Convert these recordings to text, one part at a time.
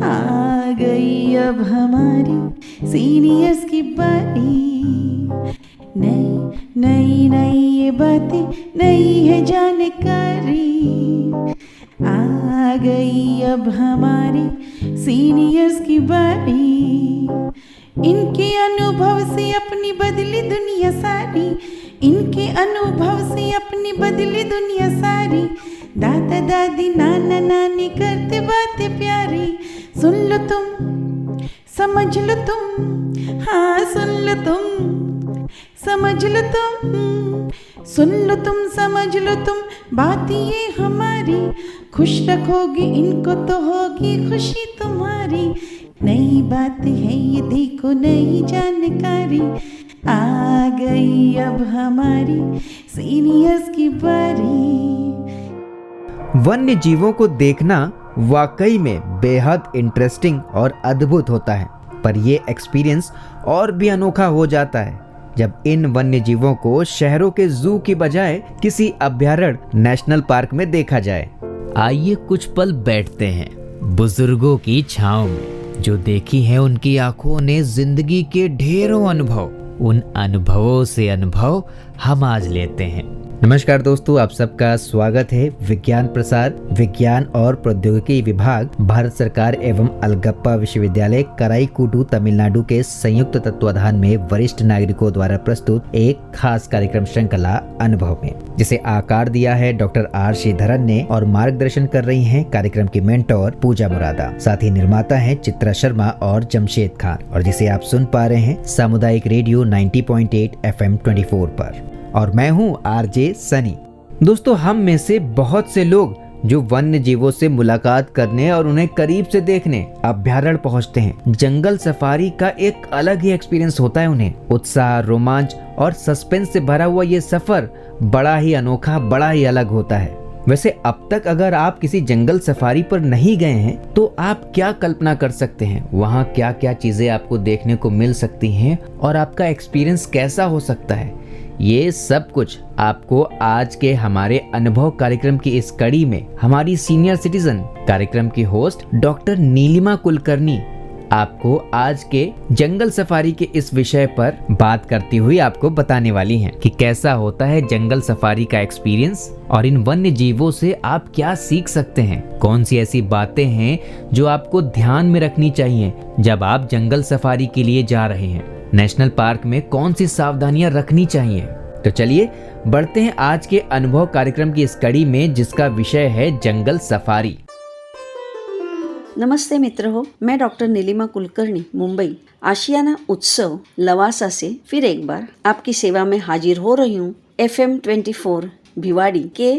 आ गई अब हमारी सीनियर्स की बारी। नई नई नई ये बातें, नई है जानकारी। आ गई अब हमारी सीनियर्स की बारी। इनके अनुभव से अपनी बदली दुनिया सारी। इनके अनुभव से अपनी बदली दुनिया सारी। दादा दादी नाना नानी करते बातें प्यारी। सुन लो तुम, समझ लो तुम, हाँ सुन लो तुम, समझ लो तुम। सुन लो तुम, समझ लो तुम, बात ये हमारी। खुश रखोगे इनको तो होगी खुशी तुम्हारी। नई बात है ये देखो, नई जानकारी। आ गई अब हमारी सीनियर्स की बारी। वन्य जीवों को देखना वाकई में बेहद इंटरेस्टिंग और अद्भुत होता है, पर ये एक्सपीरियंस और भी अनोखा हो जाता है जब इन वन्य जीवों को शहरों के जू की बजाय किसी अभयारण्य नेशनल पार्क में देखा जाए। आइए कुछ पल बैठते हैं बुजुर्गों की छांव में। जो देखी है उनकी आंखों ने जिंदगी के ढेरों अनुभव, उन अनुभवों से अनुभव हम आज लेते हैं। नमस्कार दोस्तों, आप सबका स्वागत है। विज्ञान प्रसार, विज्ञान और प्रौद्योगिकी विभाग, भारत सरकार एवं अलगप्पा विश्वविद्यालय कराईकुडू तमिलनाडु के संयुक्त तत्वाधान में वरिष्ठ नागरिकों द्वारा प्रस्तुत एक खास कार्यक्रम श्रृंखला अनुभव में, जिसे आकार दिया है डॉक्टर आर श्रीधरन ने और मार्गदर्शन कर रही हैं कार्यक्रम की मेंटोर पूजा मुरादा। साथ ही निर्माता हैं चित्रा शर्मा और जमशेद खान, और जिसे आप सुन पा रहे हैं सामुदायिक रेडियो 90.8 FM 24 पर। और मैं हूं आरजे सनी। दोस्तों, हम में से बहुत से लोग जो वन्य जीवों से मुलाकात करने और उन्हें करीब से देखने अभयारण्य पहुंचते हैं, जंगल सफारी का एक अलग ही एक्सपीरियंस होता है उन्हें। उत्साह, रोमांच और सस्पेंस से भरा हुआ ये सफर बड़ा ही अनोखा, बड़ा ही अलग होता है। वैसे अब तक अगर आप किसी जंगल सफारी पर नहीं गए हैं तो आप क्या कल्पना कर सकते हैं, वहाँ क्या क्या चीजें आपको देखने को मिल सकती हैं और आपका एक्सपीरियंस कैसा हो सकता है। ये सब कुछ आपको आज के हमारे अनुभव कार्यक्रम की इस कड़ी में हमारी सीनियर सिटीजन कार्यक्रम की होस्ट डॉक्टर नीलिमा कुलकर्णी आपको आज के जंगल सफारी के इस विषय पर बात करती हुई आपको बताने वाली हैं कि कैसा होता है जंगल सफारी का एक्सपीरियंस और इन वन्य जीवों से आप क्या सीख सकते हैं। कौन सी ऐसी बातें हैं जो आपको ध्यान में रखनी चाहिए जब आप जंगल सफारी के लिए जा रहे हैं। नेशनल पार्क में कौन सी सावधानियां रखनी चाहिए। तो चलिए बढ़ते हैं आज के अनुभव कार्यक्रम की इस कड़ी में, जिसका विषय है जंगल सफारी। नमस्ते मित्रों, मैं डॉक्टर नीलिमा कुलकर्णी मुंबई आशियाना उत्सव लवासा से फिर एक बार आपकी सेवा में हाजिर हो रही हूँ। FM 24 भिवाड़ी के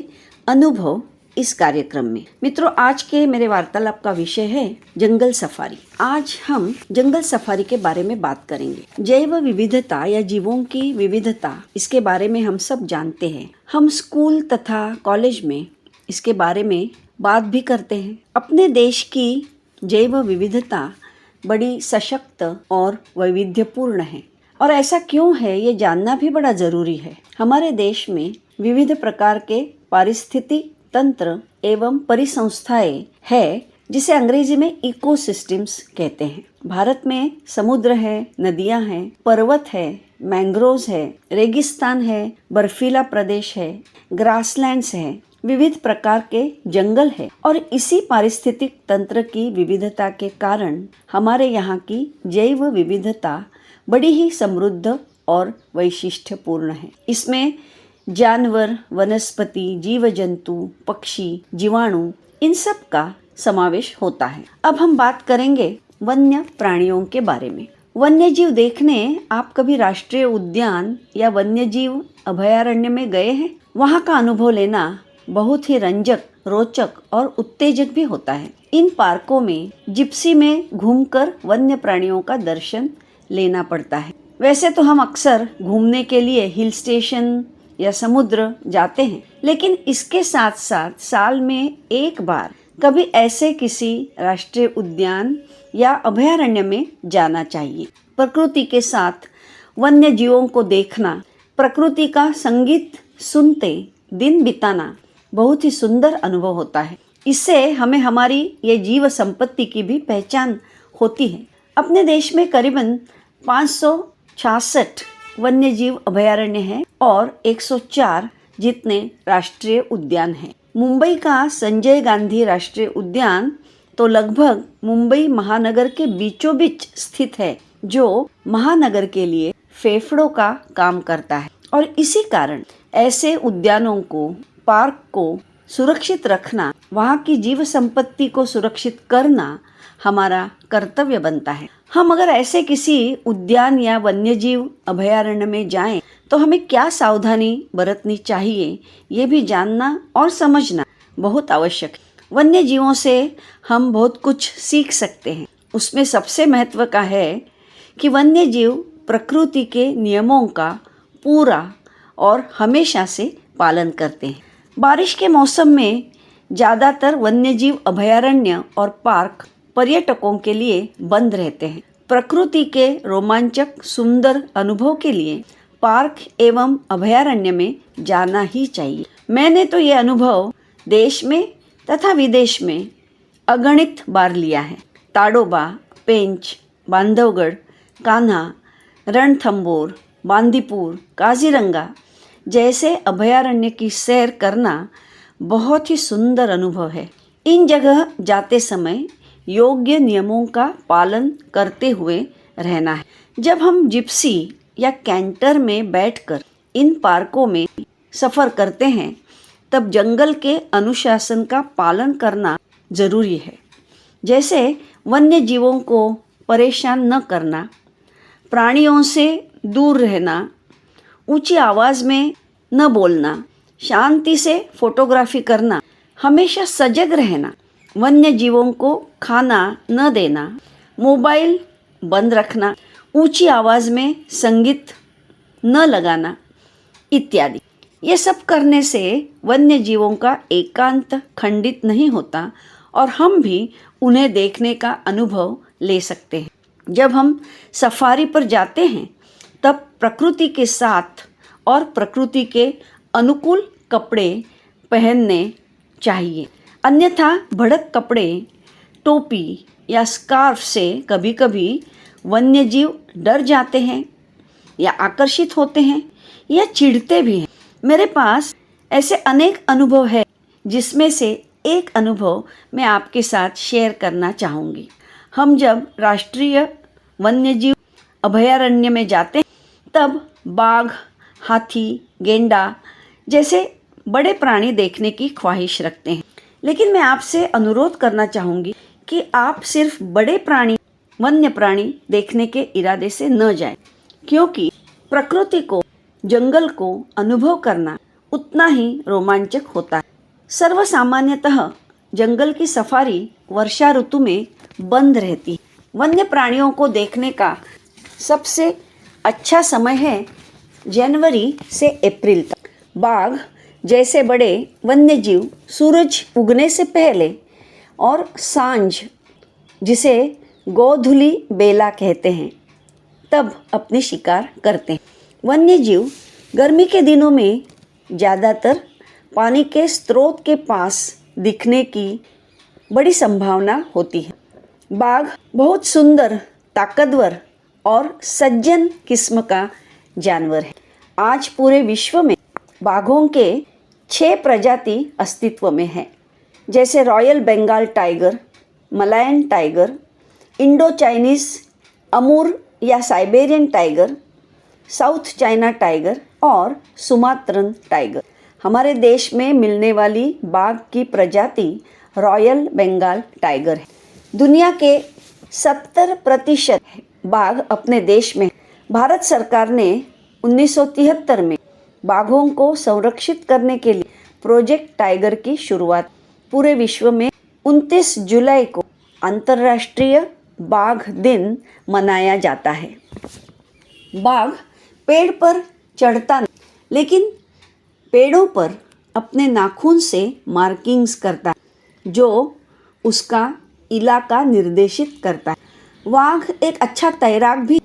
अनुभव इस कार्यक्रम में। मित्रों, आज के मेरे वार्तालाप का विषय है जंगल सफारी। आज हम जंगल सफारी के बारे में बात करेंगे। जैव विविधता या जीवों की विविधता, इसके बारे में हम सब जानते हैं। हम स्कूल तथा कॉलेज में इसके बारे में बात भी करते हैं। अपने देश की जैव विविधता बड़ी सशक्त और वैविध्यपूर्ण है, और ऐसा क्यों है ये जानना भी बड़ा जरूरी है। हमारे देश में विविध प्रकार के पारिस्थितिक तंत्र एवं परिसंस्थाएं है, जिसे अंग्रेजी में इकोसिस्टम्स कहते हैं। भारत में समुद्र है, नदियां हैं, पर्वत है, मैंग्रोव्स है, रेगिस्तान है, बर्फीला प्रदेश है, ग्रासलैंड्स है, विविध प्रकार के जंगल है, और इसी पारिस्थितिक तंत्र की विविधता के कारण हमारे यहाँ की जैव विविधता बड़ी ही समृद्ध और वैशिष्ट्यपूर्ण है। इसमें जानवर, वनस्पति, जीव जंतु, पक्षी, जीवाणु, इन सब का समावेश होता है। अब हम बात करेंगे वन्य प्राणियों के बारे में। वन्य जीव देखने आप कभी राष्ट्रीय उद्यान या वन्य जीव अभयारण्य में गए हैं? वहाँ का अनुभव लेना बहुत ही रंजक, रोचक और उत्तेजक भी होता है। इन पार्कों में जिप्सी में घूमकर वन्य प्राणियों का दर्शन लेना पड़ता है। वैसे तो हम अक्सर घूमने के लिए हिल स्टेशन या समुद्र जाते हैं, लेकिन इसके साथ साथ साल में एक बार कभी ऐसे किसी राष्ट्रीय उद्यान या अभयारण्य में जाना चाहिए। प्रकृति के साथ वन्य जीवों को देखना, प्रकृति का संगीत सुनते दिन बिताना बहुत ही सुंदर अनुभव होता है। इससे हमें हमारी ये जीव संपत्ति की भी पहचान होती है। अपने देश में करीबन 566 वन्य जीव अभयारण्य हैं और 104 जितने राष्ट्रीय उद्यान हैं। मुंबई का संजय गांधी राष्ट्रीय उद्यान तो लगभग मुंबई महानगर के बीचों बीच स्थित है, जो महानगर के लिए फेफड़ों का काम करता है। और इसी कारण ऐसे उद्यानों को, पार्क को सुरक्षित रखना, वहाँ की जीव संपत्ति को सुरक्षित करना हमारा कर्तव्य बनता है। हम अगर ऐसे किसी उद्यान या वन्यजीव अभयारण्य में जाएं तो हमें क्या सावधानी बरतनी चाहिए, ये भी जानना और समझना बहुत आवश्यक है। वन्य जीवों से हम बहुत कुछ सीख सकते हैं। उसमें सबसे महत्व का है कि वन्य जीव प्रकृति के नियमों का पूरा और हमेशा से पालन करते हैं। बारिश के मौसम में ज़्यादातर वन्यजीव अभयारण्य और पार्क पर्यटकों के लिए बंद रहते हैं। प्रकृति के रोमांचक सुंदर अनुभव के लिए पार्क एवं अभयारण्य में जाना ही चाहिए। मैंने तो ये अनुभव देश में तथा विदेश में अगणित बार लिया है। ताडोबा, पेंच, बांधवगढ़, कान्हा, रणथंबोर, बांदीपुर, काजीरंगा जैसे अभयारण्य की सैर करना बहुत ही सुंदर अनुभव है। इन जगह जाते समय योग्य नियमों का पालन करते हुए रहना है। जब हम जिप्सी या कैंटर में बैठकर इन पार्कों में सफ़र करते हैं तब जंगल के अनुशासन का पालन करना जरूरी है। जैसे वन्य जीवों को परेशान न करना, प्राणियों से दूर रहना, ऊंची आवाज़ में न बोलना, शांति से फोटोग्राफी करना, हमेशा सजग रहना, वन्य जीवों को खाना न देना, मोबाइल बंद रखना, ऊंची आवाज़ में संगीत न लगाना इत्यादि। ये सब करने से वन्य जीवों का एकांत खंडित नहीं होता और हम भी उन्हें देखने का अनुभव ले सकते हैं। जब हम सफारी पर जाते हैं तब प्रकृति के साथ और प्रकृति के अनुकूल कपड़े पहनने चाहिए, अन्यथा भड़क कपड़े, टोपी या स्कार्फ से कभी कभी वन्य जीव डर जाते हैं या आकर्षित होते हैं या चिढ़ते भी हैं। मेरे पास ऐसे अनेक अनुभव है, जिसमें से एक अनुभव मैं आपके साथ शेयर करना चाहूँगी। हम जब राष्ट्रीय वन्यजीव अभयारण्य में जाते हैं तब बाघ, हाथी, गेंडा जैसे बड़े प्राणी देखने की ख्वाहिश रखते हैं, लेकिन मैं आपसे अनुरोध करना चाहूँगी कि आप सिर्फ बड़े प्राणी, वन्य प्राणी देखने के इरादे से न जाएं, क्योंकि प्रकृति को, जंगल को अनुभव करना उतना ही रोमांचक होता है। सर्वसामान्यतः जंगल की सफारी वर्षा ऋतु में बंद रहती है। वन्य प्राणियों को देखने का सबसे अच्छा समय है जनवरी से अप्रैल तक। बाघ जैसे बड़े वन्य जीव सूरज उगने से पहले और सांझ, जिसे गोधूली बेला कहते हैं, तब अपने शिकार करते हैं। वन्य जीव गर्मी के दिनों में ज़्यादातर पानी के स्रोत के पास दिखने की बड़ी संभावना होती है। बाघ बहुत सुंदर, ताकतवर और सज्जन किस्म का जानवर है। आज पूरे विश्व में बाघों के 6 प्रजाति अस्तित्व में हैं, जैसे royal Bengal tiger, Malayan tiger, Indo Chinese Amur या Siberian tiger, South China tiger और सुमात्रन टाइगर। हमारे देश में मिलने वाली बाघ की प्रजाति रॉयल बंगाल टाइगर है। दुनिया के 70% बाघ अपने देश में। भारत सरकार ने 1973 में बाघों को संरक्षित करने के लिए प्रोजेक्ट टाइगर की शुरुआत। पूरे विश्व में 29 जुलाई को अंतर्राष्ट्रीय बाघ दिन मनाया जाता है। बाघ पेड़ पर चढ़ता नहीं, लेकिन पेड़ों पर अपने नाखून से मार्किंग्स करता है, जो उसका इलाका निर्देशित करता है। बाघ एक अच्छा तैराक भी।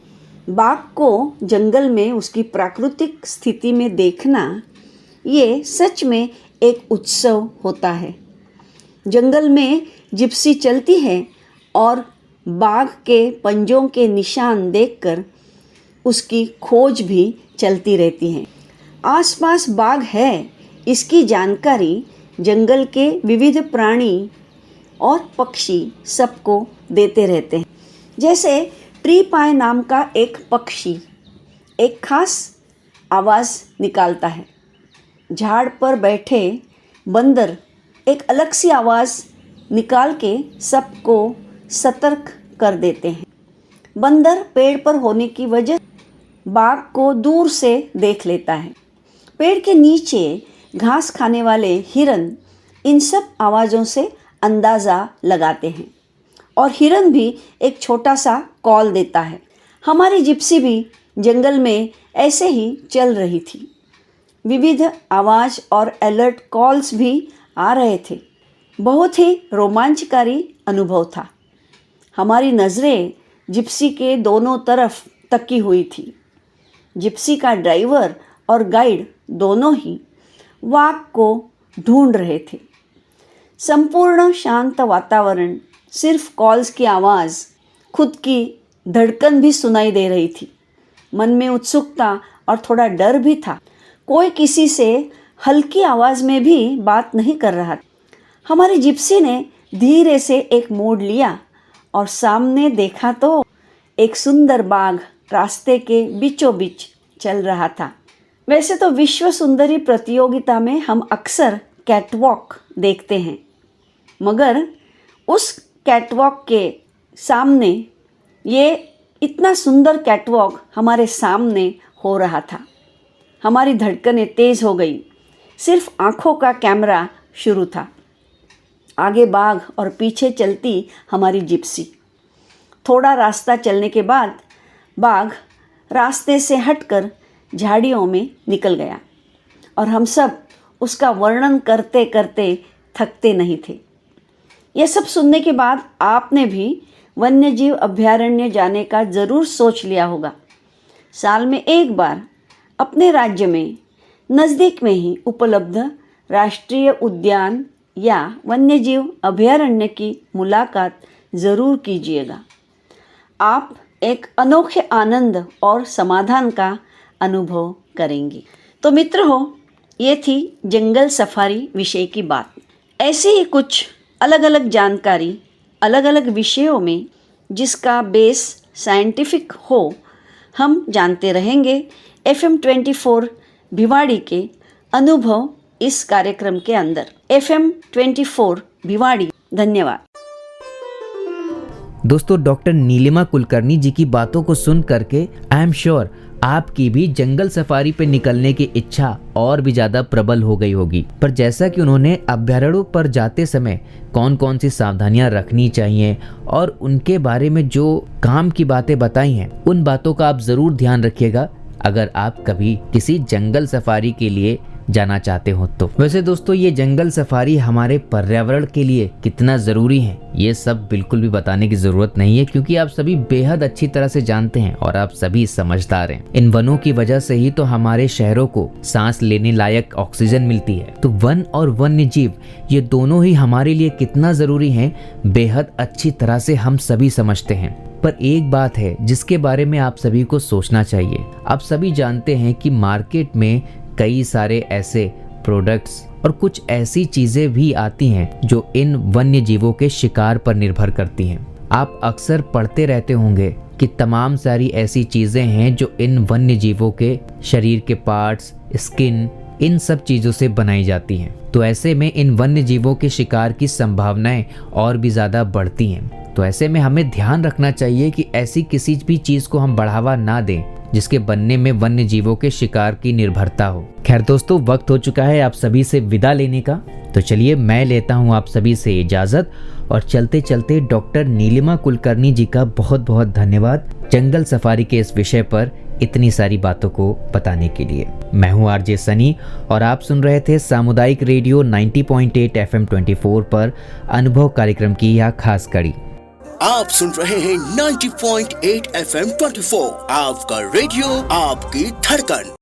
बाघ को जंगल में उसकी प्राकृतिक स्थिति में देखना, ये सच में एक उत्सव होता है। जंगल में जिप्सी चलती है और बाघ के पंजों के निशान देखकर उसकी खोज भी चलती रहती है। आसपास बाघ है इसकी जानकारी जंगल के विविध प्राणी और पक्षी सबको देते रहते हैं। जैसे ट्री पाय नाम का एक पक्षी एक खास आवाज़ निकालता है। झाड़ पर बैठे बंदर एक अलग सी आवाज़ निकाल के सबको सतर्क कर देते हैं। बंदर पेड़ पर होने की वजह बाघ को दूर से देख लेता है। पेड़ के नीचे घास खाने वाले हिरन इन सब आवाज़ों से अंदाज़ा लगाते हैं और हिरन भी एक छोटा सा कॉल देता है। हमारी जिप्सी भी जंगल में ऐसे ही चल रही थी। विविध आवाज़ और अलर्ट कॉल्स भी आ रहे थे। बहुत ही रोमांचकारी अनुभव था। हमारी नज़रें जिप्सी के दोनों तरफ तकी हुई थी। जिप्सी का ड्राइवर और गाइड दोनों ही वाघ को ढूंढ रहे थे। संपूर्ण शांत वातावरण, सिर्फ कॉल्स की आवाज़, खुद की धड़कन भी सुनाई दे रही थी। मन में उत्सुकता और थोड़ा डर भी था। कोई किसी से हल्की आवाज़ में भी बात नहीं कर रहा था। हमारी जिप्सी ने धीरे से एक मोड़ लिया और सामने देखा तो एक सुंदर बाघ रास्ते के बीचों बीच चल रहा था। वैसे तो विश्व सुंदरी प्रतियोगिता में हम अक्सर कैटवॉक देखते हैं, मगर उस कैटवॉक के सामने ये इतना सुंदर कैटवॉक हमारे सामने हो रहा था। हमारी धड़कनें तेज़ हो गई। सिर्फ आँखों का कैमरा शुरू था। आगे बाघ और पीछे चलती हमारी जिप्सी। थोड़ा रास्ता चलने के बाद बाघ रास्ते से हटकर झाड़ियों में निकल गया और हम सब उसका वर्णन करते करते थकते नहीं थे। यह सब सुनने के बाद आपने भी वन्यजीव अभयारण्य जाने का ज़रूर सोच लिया होगा। साल में एक बार अपने राज्य में नज़दीक में ही उपलब्ध राष्ट्रीय उद्यान या वन्यजीव अभयारण्य की मुलाकात ज़रूर कीजिएगा। आप एक अनोखे आनंद और समाधान का अनुभव करेंगे। तो मित्र हो, ये थी जंगल सफारी विषय की बात। ऐसी ही कुछ अलग अलग जानकारी अलग अलग विषयों में जिसका बेस साइंटिफिक हो हम जानते रहेंगे। FM 24 भिवाड़ी के अनुभव इस कार्यक्रम के अंदर। FM 24 भिवाड़ी, धन्यवाद। दोस्तों, डॉक्टर नीलिमा कुलकर्णी जी की बातों को सुन करके आई एम श्योर आपकी भी जंगल सफारी पे निकलने की इच्छा और भी ज्यादा प्रबल हो गई होगी। पर जैसा कि उन्होंने अभ्यारण्यों पर जाते समय कौन कौन सी सावधानियां रखनी चाहिए और उनके बारे में जो काम की बातें बताई हैं, उन बातों का आप जरूर ध्यान रखिएगा अगर आप कभी किसी जंगल सफारी के लिए जाना चाहते हो तो। वैसे दोस्तों, ये जंगल सफारी हमारे पर्यावरण के लिए कितना जरूरी है ये सब बिल्कुल भी बताने की जरूरत नहीं है, क्योंकि आप सभी बेहद अच्छी तरह से जानते हैं और आप सभी समझदार हैं। इन वनों की वजह से ही तो हमारे शहरों को सांस लेने लायक ऑक्सीजन मिलती है। तो वन और वन्य जीव ये दोनों ही हमारे लिए कितना जरूरी है बेहद अच्छी तरह से हम सभी समझते हैं। पर एक बात है जिसके बारे में आप सभी को सोचना चाहिए। आप सभी जानते हैं कि मार्केट में कई सारे ऐसे प्रोडक्ट्स और कुछ ऐसी चीजें भी आती हैं जो इन वन्य जीवों के शिकार पर निर्भर करती हैं। आप अक्सर पढ़ते रहते होंगे कि तमाम सारी ऐसी चीजें हैं जो इन वन्य जीवों के शरीर के पार्ट्स, स्किन, इन सब चीजों से बनाई जाती हैं। तो ऐसे में इन वन्य जीवों के शिकार की संभावनाएं और भी ज्यादा बढ़ती हैं। तो ऐसे में हमें ध्यान रखना चाहिए कि ऐसी किसी भी चीज को हम बढ़ावा ना दें जिसके बनने में वन्य जीवों के शिकार की निर्भरता हो। खैर दोस्तों, वक्त हो चुका है आप सभी से विदा लेने का। तो चलिए मैं लेता हूं आप सभी से इजाजत और चलते चलते डॉक्टर नीलिमा कुलकर्णी जी का बहुत बहुत धन्यवाद जंगल सफारी के इस विषय पर इतनी सारी बातों को बताने के लिए। मैं हूं आरजे सनी और आप सुन रहे थे सामुदायिक रेडियो 90.8 FM 24 पर अनुभव कार्यक्रम की यह खास कड़ी। आप सुन रहे हैं 90.8 FM 24, आपका रेडियो, आपकी धड़कन।